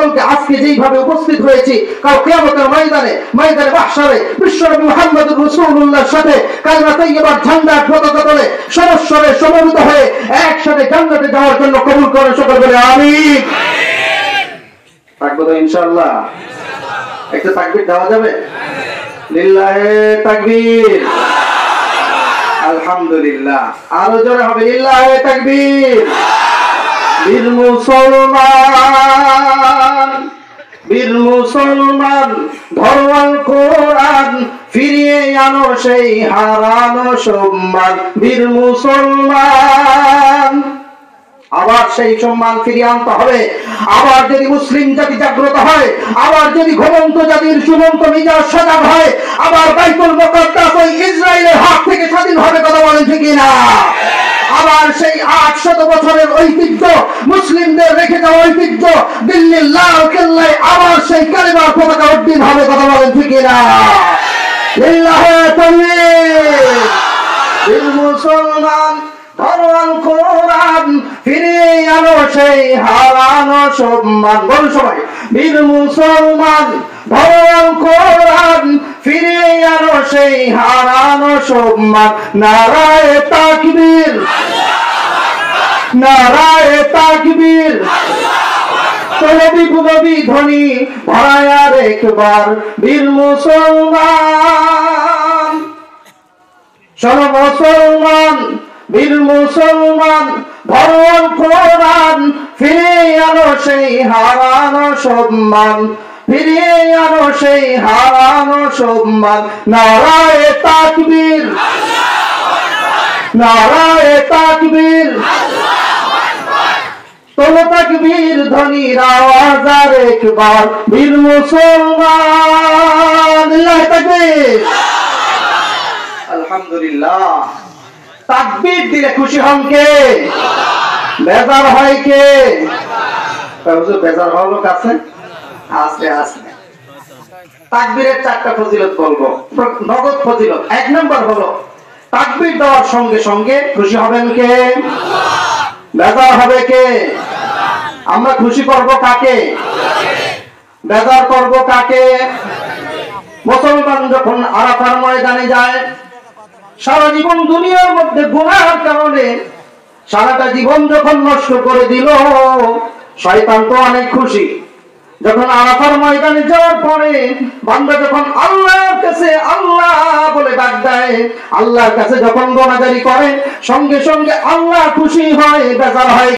সকলকে আজকে যেইভাবে উপস্থিত হয়েছি, কাল কিয়ামতের ময়দানে মাহশারে বিশ্বনবী মুহাম্মদুর রাসূলুল্লাহর সাথে কালিমা তাইয়্যিবার ঝান্ডা পতাকা তলে সরস্বরে সমবেত হয়ে একসাথে জান্নাতে যাওয়ার জন্য কবুল করেন সকল বলে আমিন। থাকবো তো ইনশাআল্লাহ? একটা তাকবীর দেওয়া যাবে? লিল্লাহে তাকবীর, আলহামদুলিল্লাহ। আরো জোরে হবে লিল্লাহে তাকবীর। বীর মুসলমান ধরো আল কোরআন, ফিরিয়ে আনো সেই হারানো সম্মান। বীর মুসলমান, আবার সেই সম্মান ফিরিয়ে আনতে হবে। আবার যদি মুসলিম জাতি জাগ্রত হয়, আবার যদি ঘুমন্ত জাতির সুমন্ত মিজাজ সজাগ হয়, আবার বাইতুল মুকাদ্দাস ওই ইসরায়েলের হাত থেকে স্বাধীন হবে, কথা বলেন ঠিক না? আবার সেই 800 বছরের ঐতিহ্য, মুসলিমদের রেখে যাওয়া ঐতিহ্য, দিল্লির লাল কেল্লায় আবার সেই কালিমার পতাকা উড্ডীন হবে, কথা বলেন ঠিক না? লিল্লাহে তাকবীর। বীর মুসলমান ধরো আল কোরআন, ফিরিয়ে আনো সেই হারানো সম্মান। বল সবাই, বীর মুসলমান ধরো আল কোরআন, ফিরিয়ে আনো সেই হারানো সম্মান। নারায়ে তাকবীর, নারায়ে তাকবীর। তলবি বুলবি ধ্বনি ভরায় আর একবার। বীর মুসলমান, শোনো মুসলমান, বীর মুসলমান ধরো আল কোরআন, ফিরিয়ে আনো সেই হারানো সম্মান। ফিরিয়ে আনো সেই হারানো সম্মান। নারায়ে তাকবীর, নারায়ে তাকবীর। তোলো তাকবীর ধ্বনির আওয়াজ আর একবার। বীর মুসলমান, লিল্লাহে তাকবীর, আলহামদুলিল্লাহ। তাকবীর দিলে খুশি হন কে? বেজার হয় কে? হুজুর বেজার হওয়ার লোক আছে? আস্তে আস্তে। তাকবীরের 4টা ফজিলত বলবো, নগদ ফজিলত। 1 নম্বর হলো তাকবীর দেওয়ার সঙ্গে সঙ্গে খুশি হবেন কে? বেজার হবে কে? আমরা খুশি করব কাকে? বেজার করব কাকে? মুসলমান যখন আরাফার ময়দানে যায়, সারা জীবন দুনিয়ার মধ্যে গুনাহের কারণে সারাটা জীবন যখন নষ্ট করে দিল, শয়তান তো অনেক খুশি। যখন আরাফার ময়দানে যাওয়ার পরে বান্দা যখন আল্লাহর কাছে আল্লাহ বলে ডাক দেয়, আল্লাহর কাছে যখন গোনাজারি করে, সঙ্গে সঙ্গে আল্লাহ খুশি হয়, বেজার হয়